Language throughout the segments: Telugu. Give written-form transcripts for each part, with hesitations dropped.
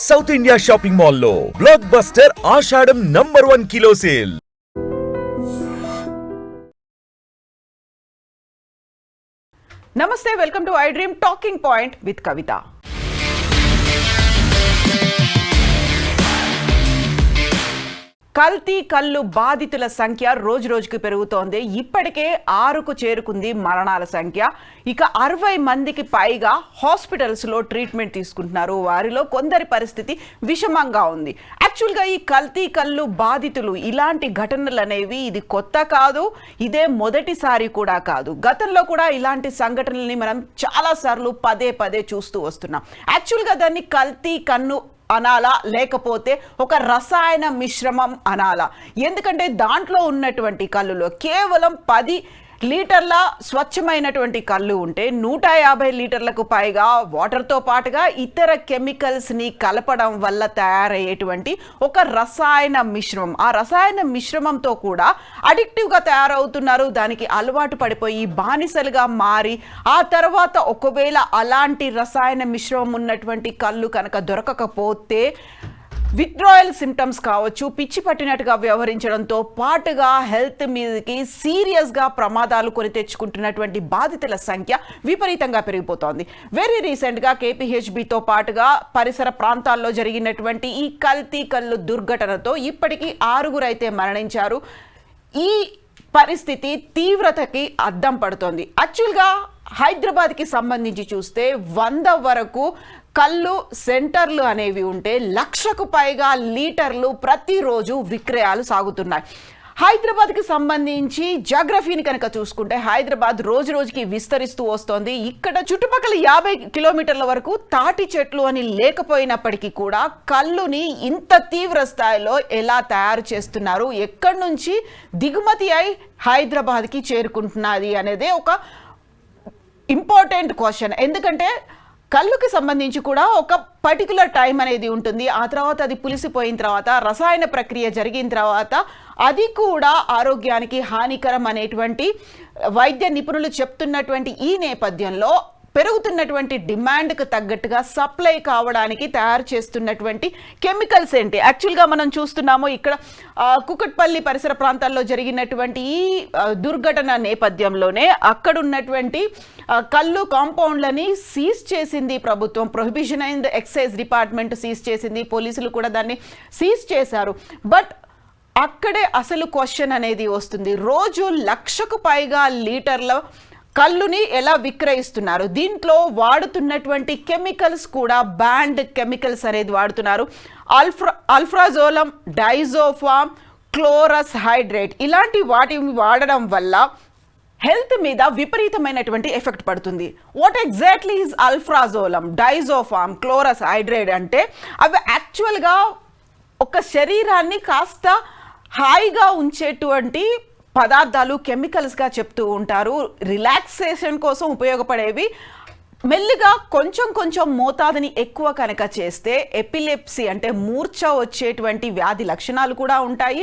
సౌత్ ఇండియా షాపింగ్ మాల్లో blockbuster Ashadham #1 kilo sale. నమస్తే, welcome to I dream talking point with Kavitha. కల్తీ కల్లు బాధితుల సంఖ్య రోజు రోజుకు పెరుగుతోంది. ఇప్పటికే 6కు చేరుకుంది మరణాల సంఖ్య. ఇక 60 మందికి పైగా హాస్పిటల్స్లో ట్రీట్మెంట్ తీసుకుంటున్నారు. వారిలో కొందరి పరిస్థితి విషమంగా ఉంది. యాక్చువల్గా ఈ కల్తీ కల్లు బాధితులు ఇలాంటి ఘటనలు అనేవి ఇది కొత్త కాదు, ఇదే మొదటిసారి కూడా కాదు. గతంలో కూడా ఇలాంటి సంఘటనల్ని మనం చాలాసార్లు పదే పదే చూస్తూ వస్తున్నాం. యాక్చువల్గా దాన్ని కల్తీ కన్ను అనాలా, లేకపోతే ఒక రసాయన మిశ్రమం అనాలా? ఎందుకంటే దాంట్లో ఉన్నటువంటి కల్లులో కేవలం 10 లీటర్ల స్వచ్ఛమైనటువంటి కళ్ళు ఉంటే 150 లీటర్లకు పైగా వాటర్తో పాటుగా ఇతర కెమికల్స్ని కలపడం వల్ల తయారయ్యేటువంటి ఒక రసాయన మిశ్రమం. ఆ రసాయన మిశ్రమంతో కూడా అడిక్టివ్గా తయారవుతున్నారు. దానికి అలవాటు పడిపోయి బానిసలుగా మారి ఆ తర్వాత ఒకవేళ అలాంటి రసాయన మిశ్రమం ఉన్నటువంటి కళ్ళు కనుక దొరకకపోతే విత్డ్రాయల్ సిమ్టమ్స్ కావచ్చు, పిచ్చి పట్టినట్టుగా వ్యవహరించడంతో పాటుగా హెల్త్ మీదకి సీరియస్గా ప్రమాదాలు కొని తెచ్చుకుంటున్నటువంటి బాధితుల సంఖ్య విపరీతంగా పెరిగిపోతోంది. వెరీ రీసెంట్గా కేపీహెచ్బితో పాటుగా పరిసర ప్రాంతాల్లో జరిగినటువంటి ఈ కల్తీ కల్లు దుర్ఘటనతో ఇప్పటికీ 6 అయితే మరణించారు. ఈ పరిస్థితి తీవ్రతకి అద్దం పడుతోంది. యాక్చువల్గా హైదరాబాద్కి సంబంధించి చూస్తే 100 వరకు కళ్ళు సెంటర్లు అనేవి ఉంటే 1,00,000కు పైగా లీటర్లు ప్రతిరోజు విక్రయాలు సాగుతున్నాయి. హైదరాబాద్కి సంబంధించి జాగ్రఫీని కనుక చూసుకుంటే హైదరాబాద్ రోజు రోజుకి విస్తరిస్తూ వస్తోంది. ఇక్కడ చుట్టుపక్కల 50 కిలోమీటర్ల వరకు తాటి చెట్లు అని లేకపోయినప్పటికీ కూడా కళ్ళుని ఇంత తీవ్ర స్థాయిలో ఎలా తయారు చేస్తున్నారు, ఎక్కడి నుంచి దిగుమతి అయి హైదరాబాద్కి చేరుకుంటున్నది అనేదే ఒక ఇంపార్టెంట్ క్వశ్చన్. ఎందుకంటే కళ్ళుకి సంబంధించి కూడా ఒక పర్టికులర్ టైం అనేది ఉంటుంది. ఆ తర్వాత అది పులిసిపోయిన తర్వాత రసాయన ప్రక్రియ జరిగిన తర్వాత అది కూడా ఆరోగ్యానికి హానికరం అనేటువంటి వైద్య నిపుణులు చెప్తున్నటువంటి ఈ నేపథ్యంలో పెరుగుతున్నటువంటి డిమాండ్కి తగ్గట్టుగా సప్లై కావడానికి తయారు చేస్తున్నటువంటి కెమికల్స్ ఏంటి? యాక్చువల్గా మనం చూస్తున్నాము ఇక్కడ కుకట్పల్లి పరిసర ప్రాంతాల్లో జరిగినటువంటి ఈ దుర్ఘటన నేపథ్యంలోనే అక్కడున్నటువంటి కళ్ళు కాంపౌండ్లని సీజ్ చేసింది ప్రభుత్వం. Prohibition and excise department seize చేసింది, పోలీసులు కూడా దాన్ని సీజ్ చేశారు. బట్ అక్కడే అసలు క్వశ్చన్ అనేది వస్తుంది. రోజు 1,00,000కు పైగా లీటర్ల కళ్ళుని ఎలా విక్రయిస్తున్నారు? దీంట్లో వాడుతున్నటువంటి కెమికల్స్ కూడా బ్యాండ్ కెమికల్స్ అనేది వాడుతున్నారు. అల్ఫ్రాజోలం, డైజోఫామ్, క్లోరస్ హైడ్రేట్ ఇలాంటి వాటిని వాడడం వల్ల హెల్త్ మీద విపరీతమైనటువంటి ఎఫెక్ట్ పడుతుంది. What exactly is alprazolam, diazepam, క్లోరస్ హైడ్రేట్ అంటే అవి యాక్చువల్గా ఒక శరీరాన్ని కాస్త హాయిగా ఉంచేటువంటి పదార్థాలు, కెమికల్స్గా చెప్తూ ఉంటారు. రిలాక్సేషన్ కోసం ఉపయోగపడేవి. మెల్లిగా కొంచెం కొంచెం మోతాదుని ఎక్కువ కనుక చేస్తే ఎపిలెప్సీ అంటే మూర్ఛ వచ్చేటువంటి వ్యాధి లక్షణాలు కూడా ఉంటాయి.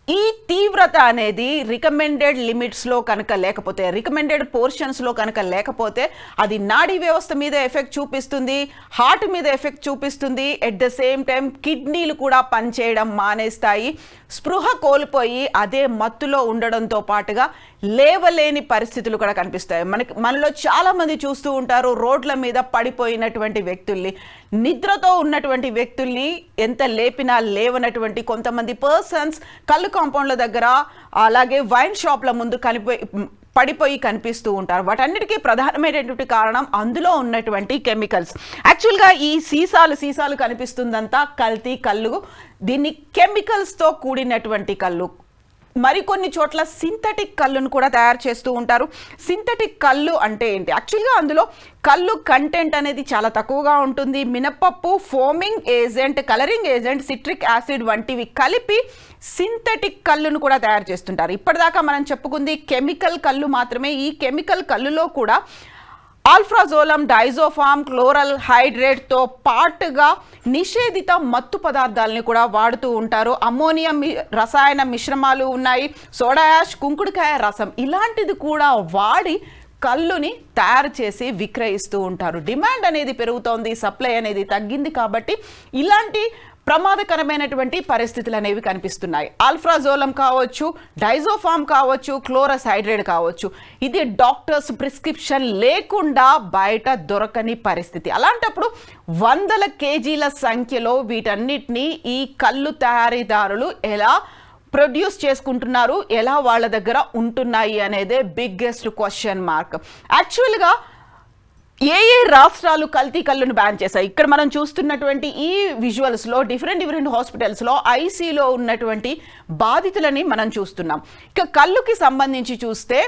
ఈ తీవ్రత అనేది రికమెండెడ్ లిమిట్స్లో కనుక లేకపోతే, రికమెండెడ్ పోర్షన్స్లో కనుక లేకపోతే అది నాడీ వ్యవస్థ మీద ఎఫెక్ట్ చూపిస్తుంది, హార్ట్ మీద ఎఫెక్ట్ చూపిస్తుంది. ఎట్ ద సేమ్ టైం కిడ్నీలు కూడా పనిచేయడం మానేస్తాయి. స్పృహ కోల్పోయి అదే మత్తులో ఉండడంతో పాటుగా లేవలేని పరిస్థితులు కూడా కనిపిస్తాయి. మనలో చాలామంది చూస్తూ ఉంటారు రోడ్ల మీద పడిపోయినటువంటి వ్యక్తుల్ని, నిద్రతో ఉన్నటువంటి వ్యక్తుల్ని ఎంత లేపినా లేవనటువంటి కొంతమంది పర్సన్స్ కళ్ళు కాంపౌండ్ల దగ్గర అలాగే వైన్ షాప్ల ముందు పడిపోయి కనిపిస్తూ ఉంటారు. వాటన్నిటికీ ప్రధానమైనటువంటి కారణం అందులో ఉన్నటువంటి కెమికల్స్. యాక్చువల్గా ఈ సీసాలు కనిపిస్తుందంతా కల్తీ కళ్ళు. దీన్ని కెమికల్స్తో కూడినటువంటి కళ్ళు. మరికొన్ని చోట్ల సింథటిక్ కళ్ళును కూడా తయారు చేస్తూ ఉంటారు. సింథటిక్ కళ్ళు అంటే ఏంటి? యాక్చువల్గా అందులో కళ్ళు కంటెంట్ అనేది చాలా తక్కువగా ఉంటుంది. మినపప్పు, foaming agent, colouring agent, citric acid వంటివి కలిపి సింథటిక్ కళ్ళును కూడా తయారు చేస్తుంటారు. ఇప్పటిదాకా మనం చెప్పుకుంది కెమికల్ కళ్ళు మాత్రమే. ఈ కెమికల్ కళ్ళులో కూడా ఆల్ఫ్రాజోలం, డైజోఫామ్, క్లోరల్ హైడ్రేట్తో పాటుగా నిషేధిత మత్తు పదార్థాలని కూడా వాడుతూ ఉంటారు. అమ్మోనియం రసాయన మిశ్రమాలు ఉన్నాయి, సోడా యాష్, కుంకుడుకాయ రసం ఇలాంటిది కూడా వాడి కల్లుని తయారు చేసి విక్రయిస్తూ ఉంటారు. డిమాండ్ అనేది పెరుగుతోంది, సప్లై అనేది తగ్గింది కాబట్టి ఇలాంటి ప్రమాదకరమైనటువంటి పరిస్థితులు అనేవి కనిపిస్తున్నాయి. ఆల్ఫ్రాజోలం కావచ్చు, డైజోఫామ్ కావచ్చు, క్లోరస్ హైడ్రేట్ కావచ్చు, ఇది డాక్టర్స్ ప్రిస్క్రిప్షన్ లేకుండా బయట దొరకని పరిస్థితి. అలాంటప్పుడు వందల కేజీల సంఖ్యలో వీటన్నిటినీ ఈ కళ్ళు తయారీదారులు ఎలా ప్రొడ్యూస్ చేసుకుంటున్నారు, ఎలా వాళ్ళ దగ్గర ఉంటున్నాయి అనేదే బిగ్గెస్ట్ క్వశ్చన్ మార్క్. యాక్చువల్గా ఏ రాష్ట్రాలు కల్తీ కళ్ళును బ్యాన్ చేశాయి? ఇక్కడ మనం చూస్తున్నటువంటి ఈ విజువల్స్లో డిఫరెంట్ హాస్పిటల్స్లో ఐసీలో ఉన్నటువంటి బాధితులని మనం చూస్తున్నాం. ఇక కళ్ళుకి సంబంధించి చూస్తే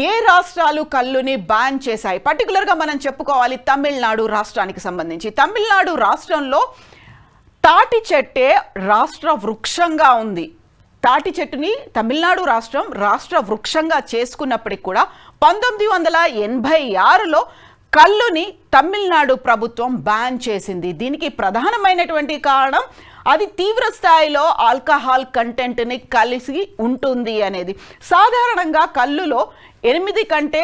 ఏ రాష్ట్రాలు కళ్ళుని బ్యాన్ చేశాయి? పర్టికులర్గా మనం చెప్పుకోవాలి తమిళనాడు రాష్ట్రానికి సంబంధించి. తమిళనాడు రాష్ట్రంలో తాటి చెట్టే రాష్ట్ర వృక్షంగా ఉంది. తాటి చెట్టుని తమిళనాడు రాష్ట్ర వృక్షంగా చేసుకున్నప్పటికి కూడా 1986లో కళ్ళుని తమిళనాడు ప్రభుత్వం బ్యాన్ చేసింది. దీనికి ప్రధానమైనటువంటి కారణం అది తీవ్ర స్థాయిలో ఆల్కహాల్ కంటెంట్ని కలిసి ఉంటుంది అనేది. సాధారణంగా కళ్ళులో 8 కంటే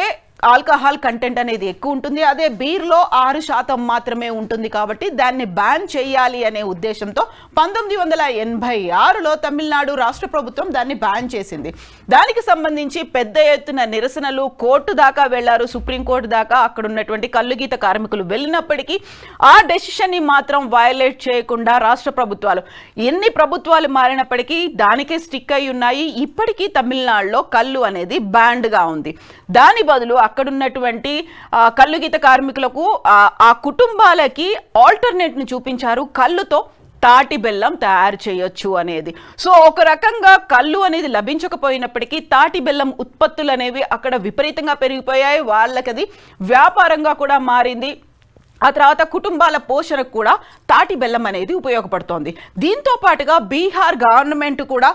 ఆల్కహాల్ కంటెంట్ అనేది ఎక్కువ ఉంటుంది. అదే బీర్లో 6% మాత్రమే ఉంటుంది. కాబట్టి దాన్ని బ్యాన్ చేయాలి అనే ఉద్దేశంతో 1986లో తమిళనాడు రాష్ట్ర ప్రభుత్వం దాన్ని బ్యాన్ చేసింది. దానికి సంబంధించి పెద్ద ఎత్తున నిరసనలు కోర్టు దాకా వెళ్లారు, సుప్రీంకోర్టు దాకా. అక్కడ ఉన్నటువంటి కల్లుగీత కార్మికులు వెళ్ళినప్పటికీ ఆ డెసిషన్ని మాత్రం వయలేట్ చేయకుండా రాష్ట్ర ప్రభుత్వాలు, ఎన్ని ప్రభుత్వాలు మారినప్పటికీ దానికే స్టిక్ అయి ఉన్నాయి. ఇప్పటికీ తమిళనాడులో కళ్ళు అనేది బ్యాన్డ్గా ఉంది. దాని బదులు అక్కడున్నటువంటి కల్లుగీత కార్మికులకు, ఆ కుటుంబాలకి ఆల్టర్నేట్ని చూపించారు. కళ్ళుతో తాటి బెల్లం తయారు చేయొచ్చు అనేది. సో ఒక రకంగా కళ్ళు అనేది లభించకపోయినప్పటికీ తాటి బెల్లం ఉత్పత్తులు అనేవి అక్కడ విపరీతంగా పెరిగిపోయాయి. వాళ్ళకి అది వ్యాపారంగా కూడా మారింది. ఆ తర్వాత కుటుంబాల పోషణకు కూడా తాటి బెల్లం అనేది ఉపయోగపడుతోంది. దీంతో పాటుగా బీహార్ గవర్నమెంట్ కూడా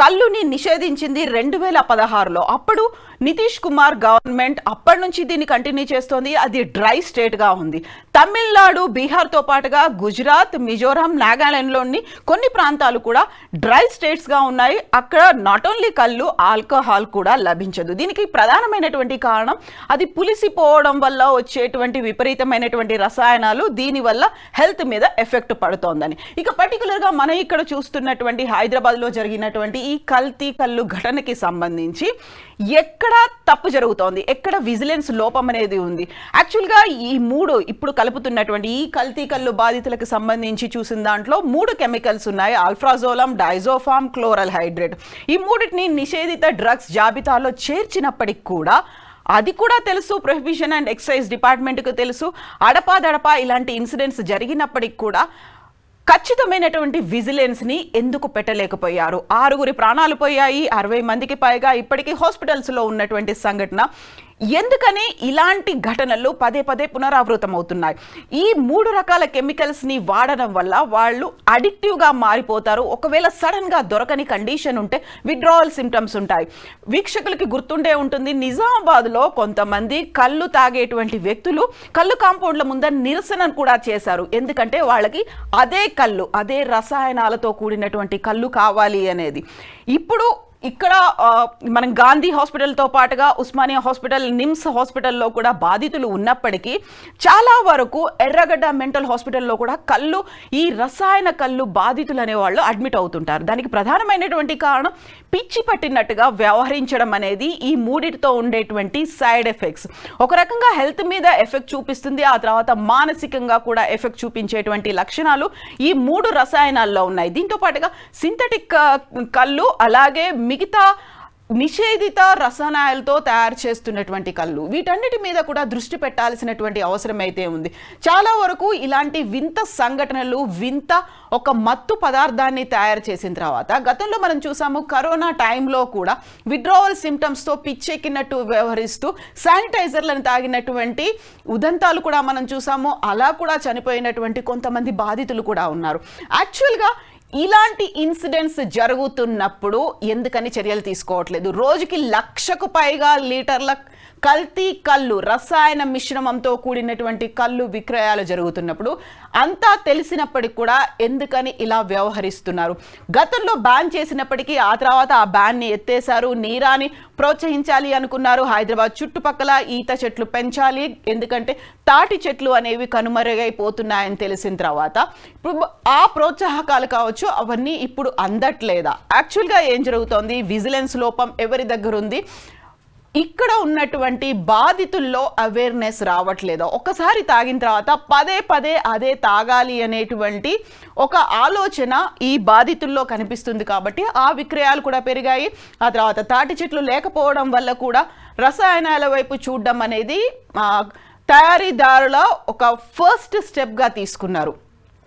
కళ్ళుని నిషేధించింది 2016లో. అప్పుడు నితీష్ కుమార్ గవర్నమెంట్ అప్పటి నుంచి దీన్ని కంటిన్యూ చేస్తోంది. అది డ్రై స్టేట్గా ఉంది. తమిళనాడు, బీహార్తో పాటుగా గుజరాత్, మిజోరాం, నాగాలాండ్లోని కొన్ని ప్రాంతాలు కూడా డ్రై స్టేట్స్గా ఉన్నాయి. అక్కడ నాట్ ఓన్లీ కళ్ళు, ఆల్కహాల్ కూడా లభించదు. దీనికి ప్రధానమైనటువంటి కారణం అది పులిసిపోవడం వల్ల వచ్చేటువంటి విపరీతమైనటువంటి రసాయనాలు, దీనివల్ల హెల్త్ మీద ఎఫెక్ట్ పడుతోందని. ఇక పర్టికులర్గా మనం ఇక్కడ చూస్తున్నటువంటి హైదరాబాద్లో జరిగినటువంటి ఈ కల్తీ కళ్ళు ఘటనకి సంబంధించి ఎక్కడ తప్పు జరుగుతోంది, ఎక్కడ విజిలెన్స్ లోపం అనేది ఉంది? యాక్చువల్గా ఈ ఇప్పుడు కలుపుతున్నటువంటి ఈ కల్తీ కళ్ళు బాధితులకు సంబంధించి చూసిన దాంట్లో 3 కెమికల్స్ ఉన్నాయి. Alprazolam, డైజోఫామ్, chloral hydrate. ఈ 3టిని నిషేధిత డ్రగ్స్ జాబితాలో చేర్చినప్పటికి కూడా అది కూడా తెలుసు, ప్రొహిబిషన్ అండ్ ఎక్సైజ్ డిపార్ట్మెంట్కు తెలుసు. అడపాదడపా ఇలాంటి ఇన్సిడెంట్స్ జరిగినప్పటికి కూడా ఖచ్చితమైనటువంటి విజిలెన్స్ని ఎందుకు పెట్టలేకపోయారు? 6 ప్రాణాలు పోయాయి, 60 మందికి పైగా ఇప్పటికీ హాస్పిటల్స్లో ఉన్నటువంటి సంఘటన. ఎందుకని ఇలాంటి ఘటనలు పదే పునరావృతం అవుతున్నాయి? ఈ 3 రకాల కెమికల్స్ని వాడడం వల్ల వాళ్ళు అడిక్టివ్గా మారిపోతారు. ఒకవేళ సడన్గా దొరకని కండిషన్ ఉంటే విత్డ్రావల్ సిమ్టమ్స్ ఉంటాయి. వీక్షకులకి గుర్తుండే ఉంటుంది, నిజామాబాద్లో కొంతమంది కళ్ళు తాగేటువంటి వ్యక్తులు కళ్ళు కాంపౌండ్ల ముందర నిరసన కూడా చేశారు. ఎందుకంటే వాళ్ళకి అదే కళ్ళు, అదే రసాయనాలతో కూడినటువంటి కళ్ళు కావాలి అనేది. ఇప్పుడు ఇక్కడ మనం గాంధీ హాస్పిటల్తో పాటుగా ఉస్మానియా హాస్పిటల్, నిమ్స్ హాస్పిటల్లో కూడా బాధితులు ఉన్నప్పటికీ చాలా వరకు ఎర్రగడ్డ మెంటల్ హాస్పిటల్లో కూడా కళ్ళు, ఈ రసాయన కళ్ళు బాధితులు అనేవాళ్ళు అడ్మిట్ అవుతుంటారు. దానికి ప్రధానమైనటువంటి కారణం పిచ్చి పట్టినట్టుగా వ్యవహరించడం అనేది ఈ 3టితో ఉండేటువంటి సైడ్ ఎఫెక్ట్స్. ఒక రకంగా హెల్త్ మీద ఎఫెక్ట్ చూపిస్తుంది, ఆ తర్వాత మానసికంగా కూడా ఎఫెక్ట్ చూపించేటువంటి లక్షణాలు ఈ 3 రసాయనాల్లో ఉన్నాయి. దీంతో పాటుగా సింథటిక్ కళ్ళు, అలాగే మిగతా నిషేధిత రసాయనాలతో తయారు చేస్తున్నటువంటి కళ్ళు, వీటన్నిటి మీద కూడా దృష్టి పెట్టాల్సినటువంటి అవసరం అయితే ఉంది. చాలా వరకు ఇలాంటి వింత సంఘటనలు, వింత ఒక మత్తు పదార్థాన్ని తయారు చేసిన తర్వాత గతంలో మనం చూసాము, కరోనా టైంలో కూడా విత్డ్రావల్ సిమ్టమ్స్తో పిచ్చెక్కినట్టు వ్యవహరిస్తూ శానిటైజర్లను తాగినటువంటి ఉదంతాలు కూడా మనం చూసాము. అలా కూడా చనిపోయినటువంటి కొంతమంది బాధితులు కూడా ఉన్నారు. యాక్చువల్గా ఇలాంటి ఇన్సిడెంట్స్ జరుగుతున్నప్పుడు ఎందుకని చర్యలు తీసుకోవట్లేదు? రోజుకి 1,00,000కు పైగా లీటర్ల కల్తీ కళ్ళు, రసాయన మిశ్రమంతో కూడినటువంటి కళ్ళు విక్రయాలు జరుగుతున్నప్పుడు అంతా తెలిసినప్పటికి కూడా ఎందుకని ఇలా వ్యవహరిస్తున్నారు? గతంలో బ్యాన్ చేసినప్పటికీ ఆ తర్వాత ఆ బ్యాన్ని ఎత్తేశారు. నీరాని ప్రోత్సహించాలి అనుకున్నారు. హైదరాబాద్ చుట్టుపక్కల ఈత చెట్లు పెంచాలి, ఎందుకంటే తాటి చెట్లు అనేవి కనుమరుగైపోతున్నాయని తెలిసిన తర్వాత ఇప్పుడు ఆ ప్రోత్సాహకాలు కావచ్చు అవన్నీ ఇప్పుడు అందట్లేదా? యాక్చువల్గా ఏం జరుగుతోంది? విజిలెన్స్ లోపం ఎవరి దగ్గర ఉంది? ఇక్కడ ఉన్నటువంటి బాధితుల్లో అవేర్నెస్ రావట్లేదు. ఒకసారి తాగిన తర్వాత పదే పదే అదే తాగాలి అనేటువంటి ఒక ఆలోచన ఈ బాధితుల్లో కనిపిస్తుంది కాబట్టి ఆ విక్రయాలు కూడా పెరిగాయి. ఆ తర్వాత తాటి చెట్లు లేకపోవడం వల్ల కూడా రసాయనాల వైపు చూడడం అనేది తయారీదారుల ఒక ఫస్ట్ స్టెప్గా తీసుకున్నారు.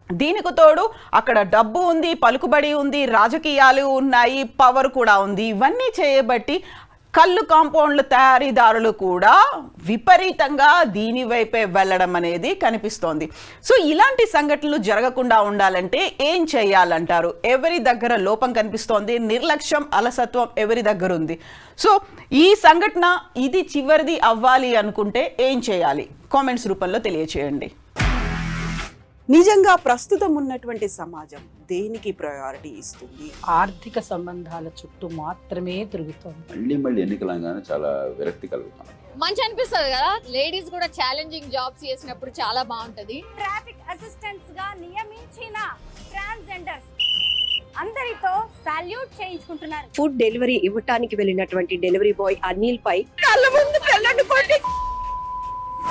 దీనికి తోడు అక్కడ డబ్బు ఉంది, పలుకుబడి ఉంది, రాజకీయాలు ఉన్నాయి, పవర్ కూడా ఉంది. ఇవన్నీ చేయబట్టి కళ్ళు కాంపౌండ్ల తయారీదారులు కూడా విపరీతంగా దీని వైపే వెళ్ళడం అనేది కనిపిస్తోంది. సో ఇలాంటి సంఘటనలు జరగకుండా ఉండాలంటే ఏం చేయాలంటారు? ఎవరి దగ్గర లోపం కనిపిస్తోంది? నిర్లక్ష్యం, అలసత్వం ఎవరి దగ్గర ఉంది? సో ఈ సంఘటన ఇది చివరిది అవ్వాలి అనుకుంటే ఏం చేయాలి? కామెంట్స్ రూపంలో తెలియచేయండి. నిజంగా ప్రస్తుతం ఉన్నటువంటి సమాజం దేనికి ప్రయారిటీ ఇస్తుంది? ఆర్థిక సంబంధాల చుట్టూ మాత్రమే తిరుగుతోంది. మళ్ళీ ఎన్నికలంగానే చాలా విరక్తి కలుగుతాం. మంచి అనిపిస్తుంది కదా, లేడీస్ కూడా ఛాలెంజింగ్ జాబ్స్ చేసినప్పుడు చాలా బాగుంటది. ట్రాఫిక్ అసిస్టెంట్స్ గా నియమించిన ట్రాన్స్జెండర్స్ అందరితో సాల్యూట్ చేయించుకుంటున్నారు. ఫుడ్ డెలివరీ ఇవ్వటానికి వెళ్ళినటువంటి డెలివరీ బాయ్ అనిల్ పై కళ్ళ ముందు పెళ్ళండి